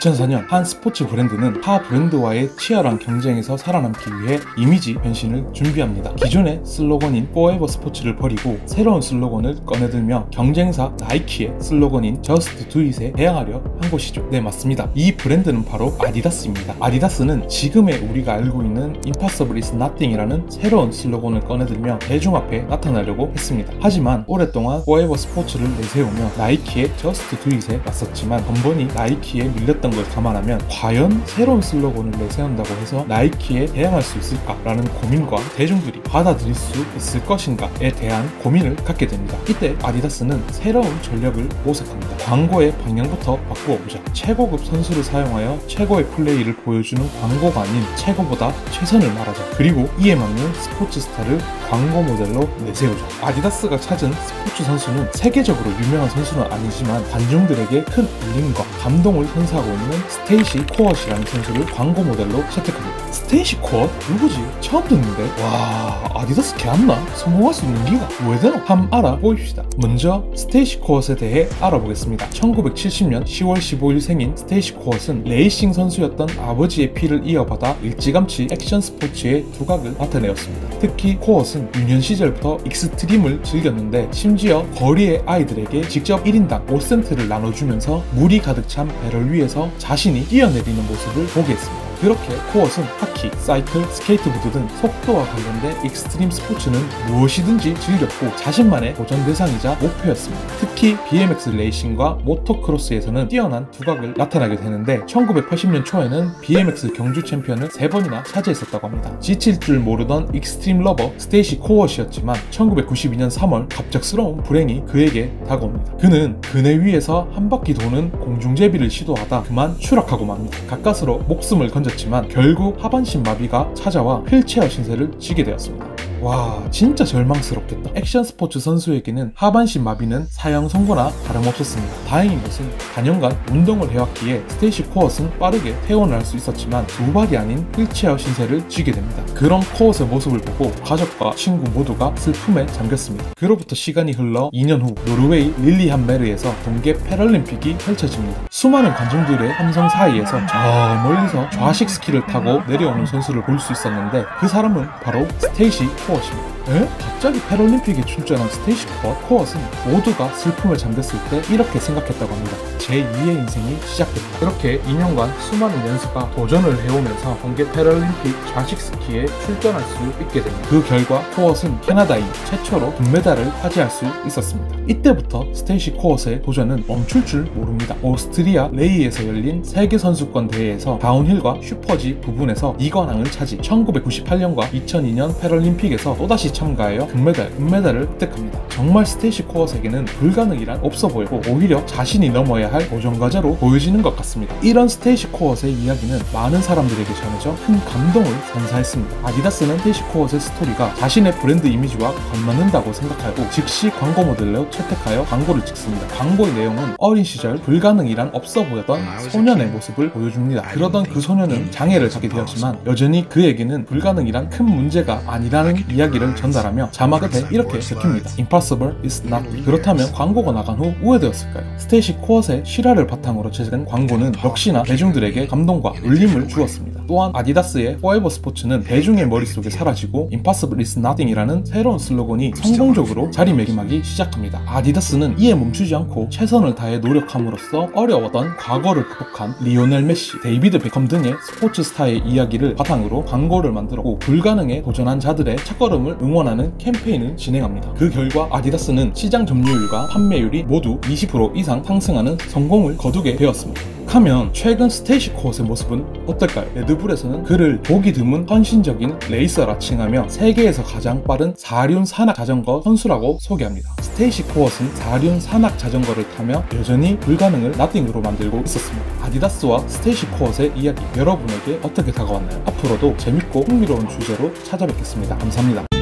2004년 한 스포츠 브랜드는 타 브랜드와의 치열한 경쟁에서 살아남기 위해 이미지 변신을 준비합니다. 기존의 슬로건인 Forever 스포츠를 버리고 새로운 슬로건을 꺼내들며 경쟁사 나이키의 슬로건인 Just Do It에 대항하려 한 것이죠. 네, 맞습니다. 이 브랜드는 바로 아디다스입니다. 아디다스는 지금의 우리가 알고 있는 Impossible is Nothing이라는 새로운 슬로건을 꺼내들며 대중 앞에 나타나려고 했습니다. 하지만 오랫동안 Forever 스포츠를 내세우며 나이키의 Just Do It에 맞섰지만 번번이 나이키에 밀렸던 걸 감안하면 과연 새로운 슬로건을 내세운다고 해서 나이키에 대항할 수 있을까라는 고민과 대중들이 받아들일 수 있을 것인가에 대한 고민을 갖게 됩니다. 이때 아디다스는 새로운 전략을 모색합니다. 광고의 방향부터 바꾸어보자. 최고급 선수를 사용하여 최고의 플레이를 보여주는 광고가 아닌 최고보다 최선을 말하자. 그리고 이에 맞는 스포츠 스타를 광고 모델로 내세우자. 아디다스가 찾은 스포츠 선수는 세계적으로 유명한 선수는 아니지만 관중들에게 큰 울림과 감동을 선사하고 있는 스테이시 코엇이라는 선수를 광고 모델로 채택합니다. 스테이시 코엇? 누구지? 처음 듣는데? 와, 아디다스 개안나? 성공할 수 있는 기가 왜 되나? 한번 알아보입시다. 먼저 스테이시 코엇에 대해 알아보겠습니다. 1970년 10월 15일 생인 스테이시 코엇은 레이싱 선수였던 아버지의 피를 이어받아 일찌감치 액션 스포츠의 두각을 나타내었습니다. 특히 코엇은 유년 시절부터 익스트림을 즐겼는데 심지어 거리의 아이들에게 직접 1인당 5센트를 나눠주면서 물이 가득 찬 배럴 위에서 자신이 뛰어내리는 모습을 보게 했습니다. 그렇게 코엇은 하키, 사이클, 스케이트보드 등 속도와 관련된 익스트림 스포츠는 무엇이든지 즐겼고 자신만의 도전 대상이자 목표였습니다. 특히 BMX 레이싱과 모토크로스에서는 뛰어난 두각을 나타나게 되는데 1980년 초에는 BMX 경주 챔피언을 3번이나 차지했었다고 합니다. 지칠 줄 모르던 익스트림 러버 스테이시 코엇이었지만 1992년 3월 갑작스러운 불행이 그에게 다가옵니다. 그는 그네 위에서 한 바퀴 도는 공중제비를 시도하다 그만 추락하고 맙니다. 가까스로 목숨을 건졌지만 결국 하반신 마비가 찾아와 휠체어 신세를 지게 되었습니다. 와, 진짜 절망스럽겠다. 액션 스포츠 선수에게는 하반신 마비는 사형 선고나 다름없었습니다. 다행인 것은 단연간 운동을 해왔기에 스테이시 코엇은 빠르게 퇴원을 할 수 있었지만 두 발이 아닌 휠체어 신세를 지게 됩니다. 그런 코엇의 모습을 보고 가족과 친구 모두가 슬픔에 잠겼습니다. 그로부터 시간이 흘러 2년 후 노르웨이 릴리함메르에서 동계 패럴림픽이 펼쳐집니다. 수많은 관중들의 함성 사이에서 저 멀리서 좌식 스키를 타고 내려오는 선수를 볼 수 있었는데 그 사람은 바로 스테이시 코엇입니다. 에? 갑자기 패럴림픽에 출전한 스테이시 코엇은 모두가 슬픔에 잠겼을 때 이렇게 생각했다고 합니다. 제2의 인생이 시작됐다. 그렇게 2년간 수많은 연수가 도전을 해오면서 동계 패럴림픽 좌식 스키에 출전할 수 있게 됩니다. 그 결과 코엇은 캐나다인 최초로 금메달을 차지할 수 있었습니다. 이때부터 스테이시 코엇의 도전은 멈출 줄 모릅니다. 오스트리아 레이에서 열린 세계선수권 대회에서 다운힐과 슈퍼지 부분에서 2관왕을 차지, 1998년과 2002년 패럴림픽에서 또다시 참가하여 금메달을 획득합니다. 정말 스테이시 코엇에게는 불가능이란 없어 보이고 오히려 자신이 넘어야 할 도전과제로 보여지는 것 같습니다. 이런 스테이시 코엇의 이야기는 많은 사람들에게 전해져 큰 감동을 선사했습니다. 아디다스는 스테이시 코엇의 스토리가 자신의 브랜드 이미지와 걸맞는다고 생각하고 즉시 광고 모델로 채택하여 광고를 찍습니다. 광고의 내용은 어린 시절 불가능이란 없어 보였던 소년의 모습을 보여줍니다. 그러던 그 소년은 장애를 갖게 되었지만 여전히 그에게는 불가능이란 큰 문제가 아니라는 이야기를 전달하며 자막 끝에 이렇게 적힙니다. Impossible is nothing. 그렇다면 광고가 나간 후 우회되었을까요? 스테이시 코엇의 실화를 바탕으로 제작된 광고는 역시나 대중들에게 감동과 울림을 주었습니다. 또한 아디다스의 Forever 스포츠는 대중의 머릿속에 사라지고 Impossible is nothing이라는 새로운 슬로건이 성공적으로 자리매김하기 시작합니다. 아디다스는 이에 멈추지 않고 최선을 다해 노력함으로써 어려웠던 과거를 극복한 리오넬 메시, 데이비드 베컴 등의 스포츠 스타의 이야기를 바탕으로 광고를 만들었고 불가능에 도전한 자들의 첫걸음을 응원하는 캠페인을 진행합니다. 그 결과 아디다스는 시장 점유율과 판매율이 모두 20% 이상 상승하는 성공을 거두게 되었습니다. 하면 최근 스테이시 코엇의 모습은 어떨까요? 레드불에서는 그를 보기 드문 헌신적인 레이서라 칭하며 세계에서 가장 빠른 4륜 산악 자전거 선수라고 소개합니다. 스테이시 코엇은 4륜 산악 자전거를 타며 여전히 불가능을 나띵으로 만들고 있었습니다. 아디다스와 스테이시 코엇의 이야기 여러분에게 어떻게 다가왔나요? 앞으로도 재밌고 흥미로운 주제로 찾아뵙겠습니다. 감사합니다.